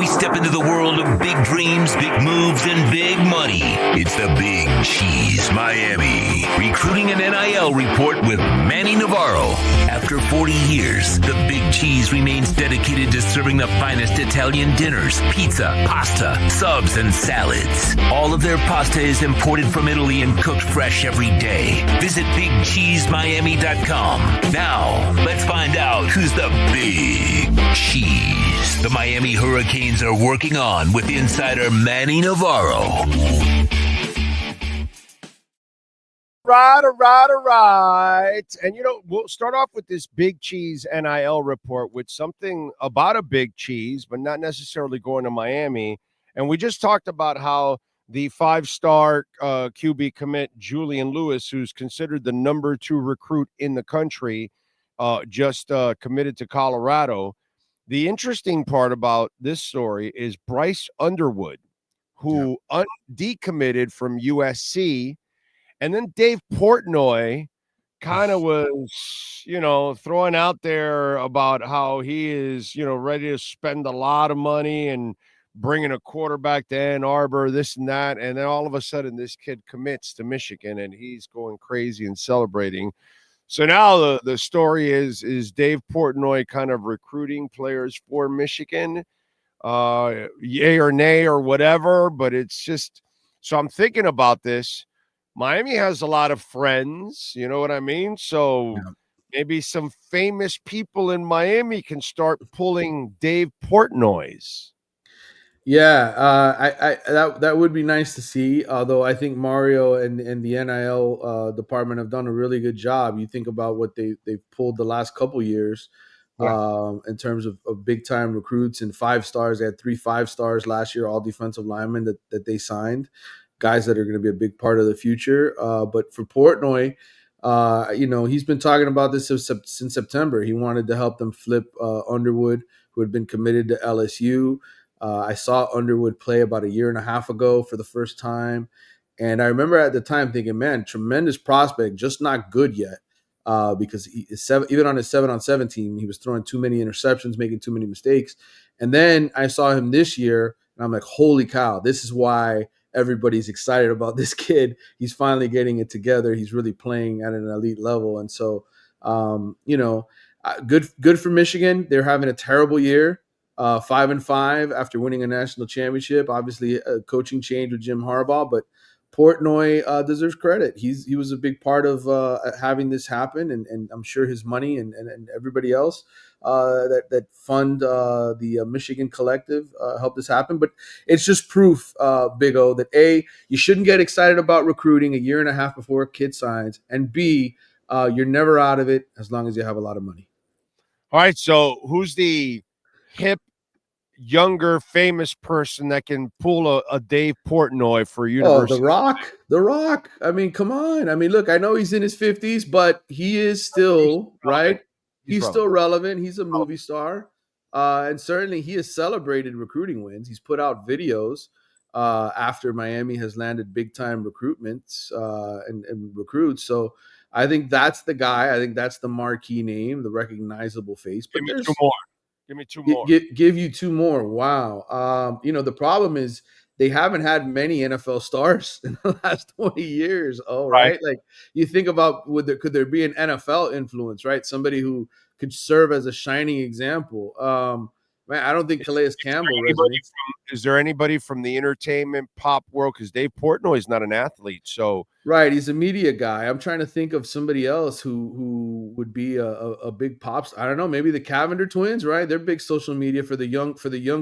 we step into the world of big dreams, big moves, and big money. It's the Big Cheese Miami Recruiting and NIL Report with Manny Navarro. After 40 years, the Big Cheese remains dedicated to serving the finest Italian dinners, pizza, pasta, subs, and salads. All of their pasta is imported from Italy and cooked fresh every day. Visit BigCheeseMiami.com. Now, let's find out who's the Big Cheese the Miami Hurricanes are working on with insider Manny Navarro. Right. And, we'll start off with this Big Cheese NIL report with something about a big cheese, but not necessarily going to Miami. And we just talked about how the 5-star QB commit, Julian Lewis, who's considered the number 2 recruit in the country, just committed to Colorado. The interesting part about this story is Bryce Underwood, who decommitted from USC. And then Dave Portnoy kind of was, throwing out there about how he is, ready to spend a lot of money and bringing a quarterback to Ann Arbor, this and that. And then all of a sudden this kid commits to Michigan and he's going crazy and celebrating. So now the story is Dave Portnoy kind of recruiting players for Michigan, yay or nay or whatever. But it's just, so I'm thinking about this. Miami has a lot of friends, you know what I mean? So maybe some famous people in Miami can start pulling Dave Portnoys. Yeah, that would be nice to see. Although I think Mario and the NIL department have done a really good job. You think about what they've pulled the last couple years in terms of big time recruits and 5 stars. They had 3 5 stars last year, all defensive linemen that they signed, guys that are going to be a big part of the future. But for Portnoy, he's been talking about this since September. He wanted to help them flip Underwood, who had been committed to LSU. I saw Underwood play about a year and a half ago for the first time. And I remember at the time thinking, man, tremendous prospect, just not good yet. Because even on his 7-on-7 team, he was throwing too many interceptions, making too many mistakes. And then I saw him this year, and I'm like, holy cow, this is why everybody's excited about this kid. He's finally getting it together. He's really playing at an elite level. And so, good for Michigan. They're having a terrible year. 5-5 after winning a national championship. Obviously, a coaching change with Jim Harbaugh, but Portnoy deserves credit. He was a big part of having this happen, and I'm sure his money and everybody else that fund the Michigan Collective helped this happen. But it's just proof, Big O, that A, you shouldn't get excited about recruiting a year and a half before a kid signs, and B, you're never out of it as long as you have a lot of money. All right, so who's the hip, younger, famous person that can pull a Dave Portnoy for university? Oh, The Rock. I mean, come on. I mean, look, I know he's in his 50s, but he is still, right? He's still relevant. He's a movie star. And certainly he has celebrated recruiting wins. He's put out videos after Miami has landed big-time recruitments and recruits. So I think that's the guy. I think that's the marquee name, the recognizable face. But Give me 2 more. Give me 2 more. Give you 2 more. Wow. The problem is they haven't had many NFL stars in the last 20 years. Oh, right. Like you think about could there be an NFL influence, right? Somebody who could serve as a shining example. Man, I don't think Calais Campbell resonates. Is there anybody from the entertainment pop world? Because Dave Portnoy is not an athlete, so right, he's a media guy. I'm trying to think of somebody else who would be a big pops. I don't know, maybe the Cavender twins, right? They're big social media for the young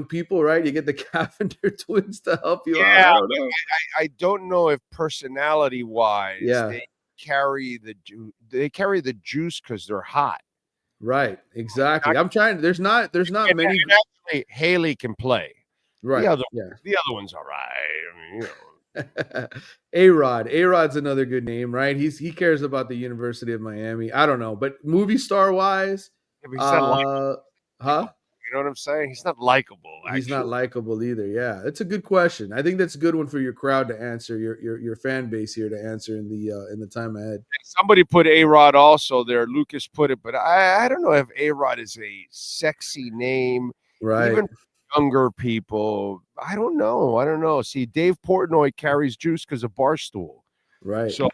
people, right? You get the Cavender twins to help you out. I don't know if personality wise, they carry the juice because they're hot. Right, exactly. I'm trying. There's not many. Actually, Haley can play. Right. The other one's all right. I mean, A-Rod's another good name, right? He cares about the University of Miami. I don't know, but movie star wise, he's not you know what I'm saying? He's not likable. He's not likable either. Yeah, it's a good question. I think that's a good one for your crowd to answer, your fan base here to answer in the time ahead. Somebody put A-Rod also there. Lucas put it, but I don't know if A-Rod is a sexy name. Right. Even younger people. I don't know. See, Dave Portnoy carries juice because of Barstool. Right. So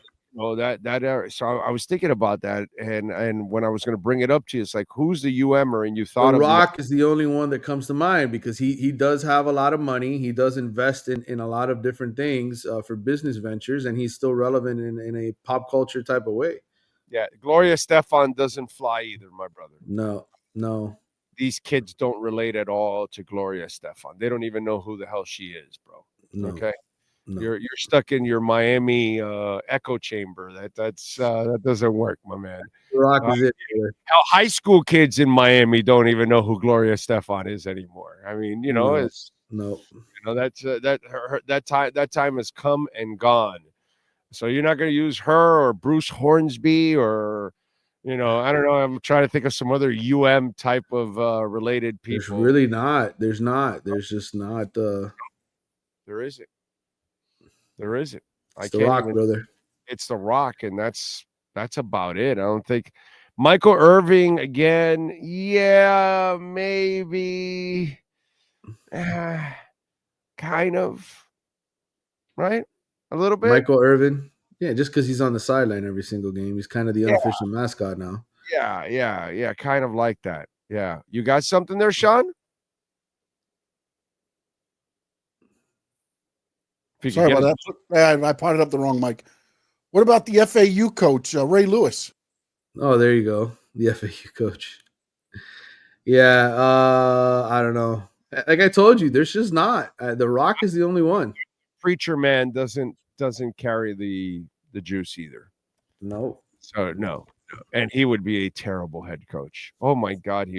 so I was thinking about that, and when I was going to bring it up to you, it's like, who's the UMer? And you The thought of Rock is the only one that comes to mind because he does have a lot of money. He does invest in a lot of different things for business ventures, and he's still relevant in a pop culture type of way. yeah. Gloria Stefan doesn't fly either, my brother. No. These kids don't relate at all to Gloria Stefan. They don't even know who the hell she is, bro. No. Okay. No. You're stuck in your Miami echo chamber. That doesn't work, my man. The Rock is it. Hell, high school kids in Miami don't even know who Gloria Stefan is anymore. I mean, it's that time has come and gone. So you're not going to use her or Bruce Hornsby or I don't know. I'm trying to think of some other type of related people. There's really not. There's not. There's just not. There isn't. There isn't. It's The Rock, brother. It's The Rock, and that's about it. I don't think Michael Irving again. Yeah, maybe. Kind of. Right? A little bit. Michael Irvin. Yeah, just because he's on the sideline every single game. He's kind of the unofficial mascot now. Yeah. Kind of like that. Yeah. You got something there, Sean? Sorry about that. I potted up the wrong mic. What about the FAU coach, Ray Lewis? Oh, there you go. The FAU coach. Yeah, I don't know. Like I told you, there's just not. The Rock is the only one. Preacher Man doesn't carry the juice either. No. So no. And he would be a terrible head coach. Oh my God,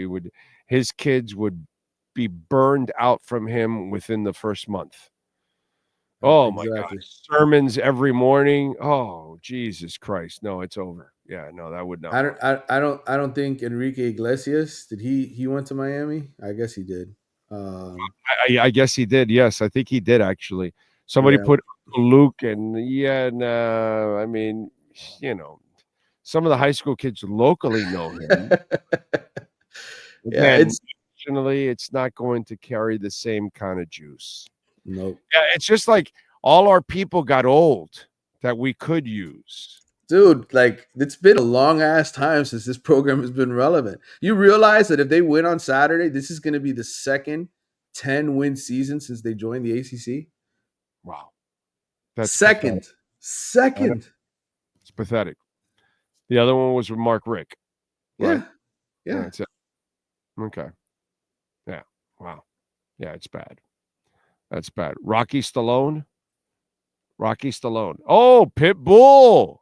his kids would be burned out from him within the first month. Oh my God. Sermons every morning. Oh, Jesus Christ. No, it's over. Yeah, no, that would not. I don't think Enrique Iglesias, did he went to Miami? I guess he did. I guess he did. Yes, I think he did actually. Somebody put Luke, and I mean, some of the high school kids locally know him. Yeah, unfortunately, it's not going to carry the same kind of juice. Nope. Yeah, it's just like all our people got old that we could use. Dude, like it's been a long ass time since this program has been relevant. You realize that if they win on Saturday, this is going to be the second 10-win season since they joined the ACC. Wow. That's second. It's pathetic. The other one was with Mark Rick. Right? Yeah. That's it. Okay. Yeah. Wow. Yeah, it's bad. That's bad. Rocky Stallone. Oh, Pitbull.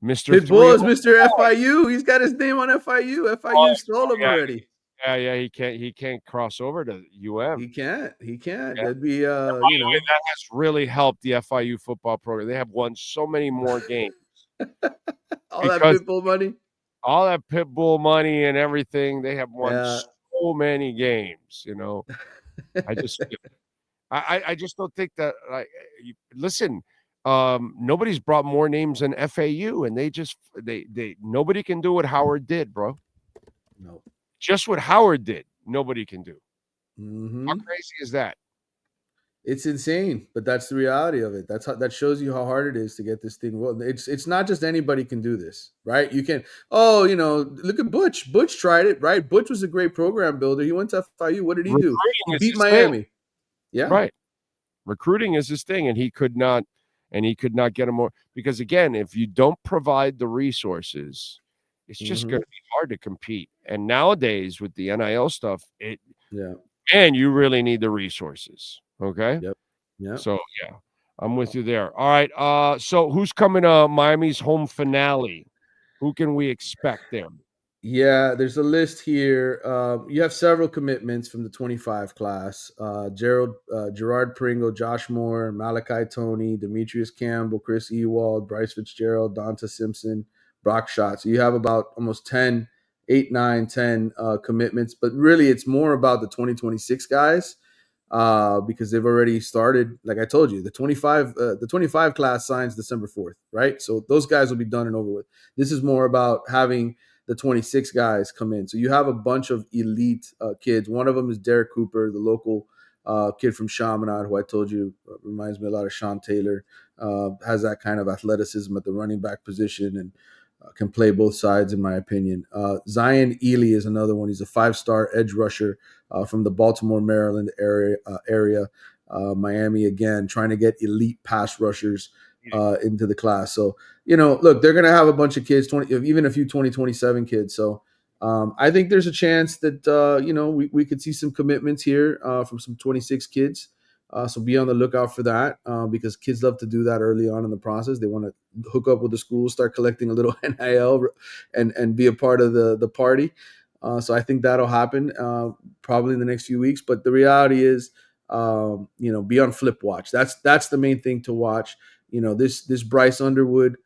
Mr. Pitbull is Mr. FIU. He's got his name on FIU. FIU stole him already. Yeah. He can't cross over to UM. He can't. Yeah. That'd be that has really helped the FIU football program. They have won so many more games. All that Pitbull money and everything. They have won so many games. I just don't think that. Listen, nobody's brought more names than FAU, and they nobody can do what Howard did, bro. No, just what Howard did, nobody can do. Mm-hmm. How crazy is that? It's insane, but that's the reality of it. That shows you how hard it is to get this thing. Well, it's not just anybody can do this, right? You can. Look at Butch. Butch tried it, right? Butch was a great program builder. He went to FIU. What did he do? He beat Miami. Thing. Yeah, right. Recruiting is his thing, and he could not get him more because again, if you don't provide the resources, it's just going to be hard to compete. And nowadays with the NIL stuff, and you really need the resources. Okay. Yep. Yeah. So yeah, I'm with you there. All right. So who's coming to Miami's home finale? Who can we expect there? Yeah, there's a list here. You have several commitments from the 25 class. Gerard Pringle, Josh Moore, Malachi Toney, Demetrius Campbell, Chris Ewald, Bryce Fitzgerald, Donta Simpson, Brock Schott. So you have about almost 10 commitments. But really, it's more about the 2026 guys. Because they've already started, like I told you, the 25 class signs December 4th, right? So those guys will be done and over with. This is more about having the 26 guys come in. So you have a bunch of elite kids. One of them is Derek Cooper, the local kid from Chaminade, who I told you reminds me a lot of Sean Taylor. Has that kind of athleticism at the running back position and can play both sides, in my opinion. Zion Ely is another one. He's a 5-star edge rusher from the Baltimore, Maryland area. Miami, again, trying to get elite pass rushers into the class. So, look, they're going to have a bunch of kids, even a few 2027 kids. So I think there's a chance that, we could see some commitments here from some 26 kids. So be on the lookout for that because kids love to do that early on in the process. They want to hook up with the school, start collecting a little NIL and be a part of the party. So I think that'll happen probably in the next few weeks. But the reality is, be on flip watch. That's the main thing to watch. This Bryce Underwood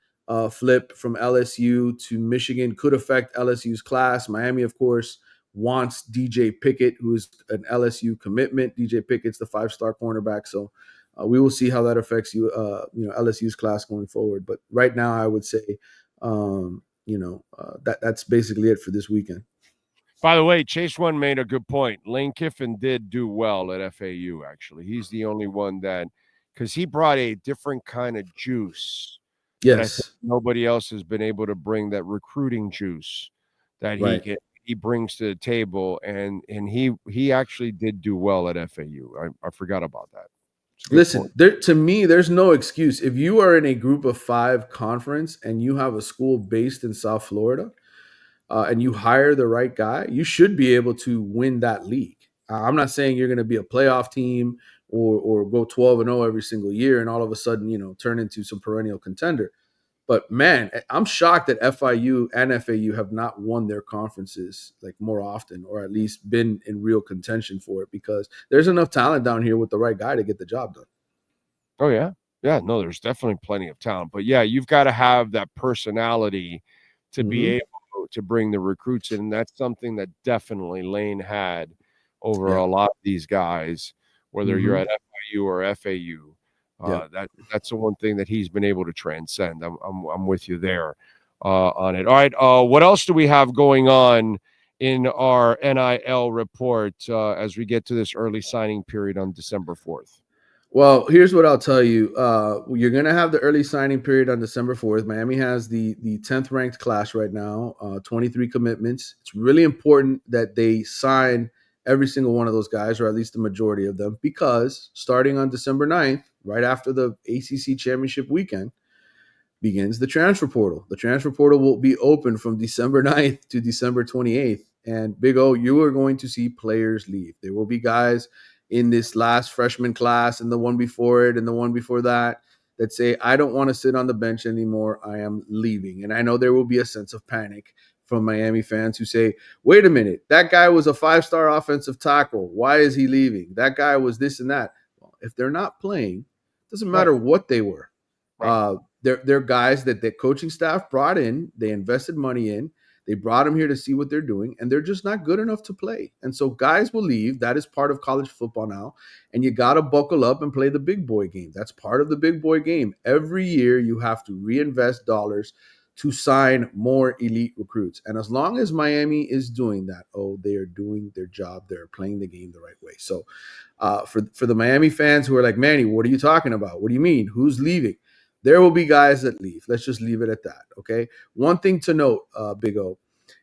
flip from LSU to Michigan could affect LSU's class. Miami, of course, wants DJ Pickett, who is an LSU commitment. DJ Pickett's the 5-star cornerback. So we will see how that affects LSU's class going forward. But right now, I would say, that's basically it for this weekend. By the way, Chase One made a good point. Lane Kiffin did do well at FAU, actually. He's the only one because he brought a different kind of juice. Yes. That I think nobody else has been able to bring, that recruiting juice that he brings to the table. And he actually did do well at FAU. I forgot about that. Listen, to me, there's no excuse. If you are in a group of 5 conference and you have a school based in South Florida, and you hire the right guy, you should be able to win that league. I'm not saying you're going to be a playoff team or go 12-0 every single year and all of a sudden, turn into some perennial contender. But man, I'm shocked that FIU and FAU have not won their conferences like more often, or at least been in real contention for it, because there's enough talent down here with the right guy to get the job done. Oh yeah. Yeah, no, there's definitely plenty of talent, but yeah, you've got to have that personality to be able to bring the recruits in. And that's something that definitely Lane had over a lot of these guys, whether you're at FIU or FAU. That's the one thing that he's been able to transcend. I'm with you there on it. All right, what else do we have going on in our NIL report as we get to this early signing period on December 4th? Well, here's what I'll tell you. You're going to have the early signing period on December 4th. Miami has the 10th ranked class right now, 23 commitments. It's really important that they sign every single one of those guys, or at least the majority of them, because starting on December 9th, right after the ACC championship weekend, begins the transfer portal. The transfer portal will be open from December 9th to December 28th. And Big O, you are going to see players leave. There will be guys in this last freshman class and the one before it and the one before that say, I don't want to sit on the bench anymore. I am leaving. And I know there will be a sense of panic from Miami fans who say, wait a minute, that guy was a 5-star offensive tackle. Why is he leaving? That guy was this and that. Well, if they're not playing, it doesn't matter what they were. They're guys that the coaching staff brought in. They invested money in. They brought them here to see what they're doing, and they're just not good enough to play. And so guys will leave. That is part of college football now. And you got to buckle up and play the big boy game. That's part of the big boy game. Every year you have to reinvest dollars to sign more elite recruits. And as long as Miami is doing that, they are doing their job. They're playing the game the right way. So for the Miami fans who are like, Manny, what are you talking about? What do you mean? Who's leaving? There will be guys that leave. Let's just leave it at that, okay? One thing to note, Big O,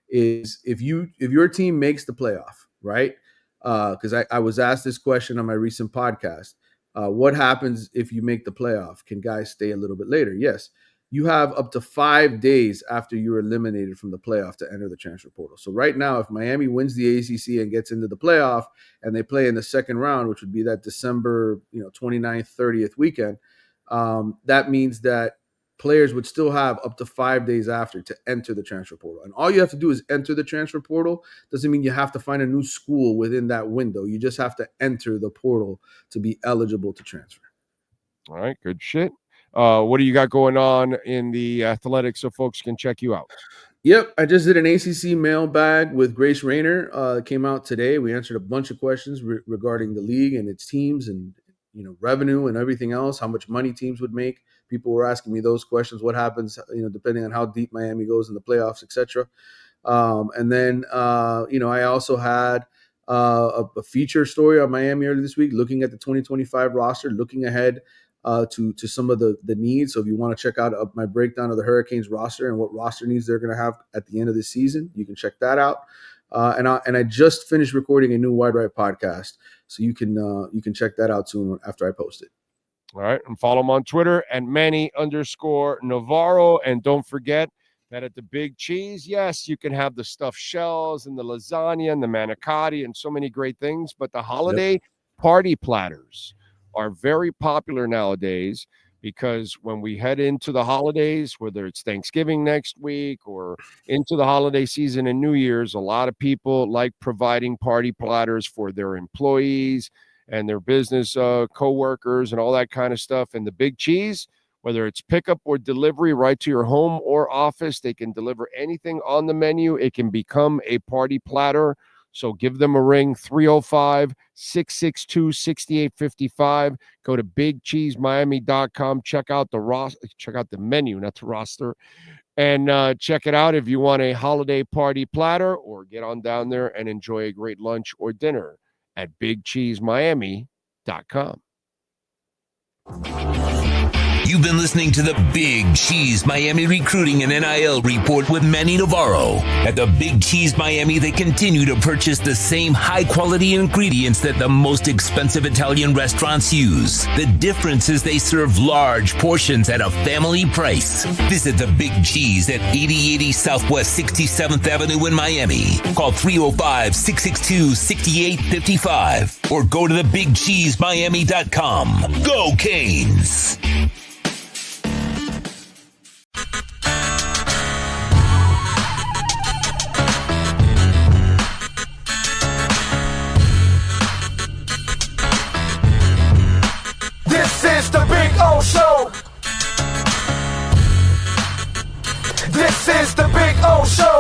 is if your team makes the playoff, right? Because I was asked this question on my recent podcast. What happens if you make the playoff? Can guys stay a little bit later? Yes. You have up to 5 days after you're eliminated from the playoff to enter the transfer portal. So right now, if Miami wins the ACC and gets into the playoff and they play in the second round, which would be that December 29th, 30th weekend, that means that players would still have up to 5 days after to enter the transfer portal. And all you have to do is enter the transfer portal. Doesn't mean you have to find a new school within that window. You just have to enter the portal to be eligible to transfer. All right, good shit. What do you got going on in the athletics so folks can check you out? Yep, I just did an ACC mailbag with Grace Rayner. It came out today. We answered a bunch of questions regarding the league and its teams and revenue and everything else, how much money teams would make. People were asking me those questions. What happens, depending on how deep Miami goes in the playoffs, etc. And then, I also had a feature story on Miami earlier this week, looking at the 2025 roster, looking ahead to some of the needs. So if you want to check out my breakdown of the Hurricanes roster and what roster needs they're going to have at the end of the season, you can check that out. And I just finished recording a new Wide Right podcast, so you can check that out soon after I post it. All right, and follow him on Twitter at Manny_Navarro. And don't forget that at the Big Cheese, yes, you can have the stuffed shells and the lasagna and the manicotti and so many great things, but the holiday party platters are very popular nowadays, because when we head into the holidays, whether it's Thanksgiving next week or into the holiday season and New Year's, a lot of people like providing party platters for their employees and their business co-workers and all that kind of stuff. And the Big Cheese, whether it's pickup or delivery right to your home or office, they can deliver anything on the menu. It can become a party platter. So give them a ring, 305-662-6855. Go to BigCheeseMiami.com. Check out the menu, not the roster. And check it out if you want a holiday party platter, or get on down there and enjoy a great lunch or dinner at BigCheeseMiami.com. You've been listening to the Big Cheese Miami Recruiting and NIL Report with Manny Navarro. At the Big Cheese Miami, they continue to purchase the same high-quality ingredients that the most expensive Italian restaurants use. The difference is they serve large portions at a family price. Visit the Big Cheese at 8080 Southwest 67th Avenue in Miami. Call 305-662-6855 or go to thebigcheesemiami.com. Go Canes! This is the Big O Show. This is the Big O Show.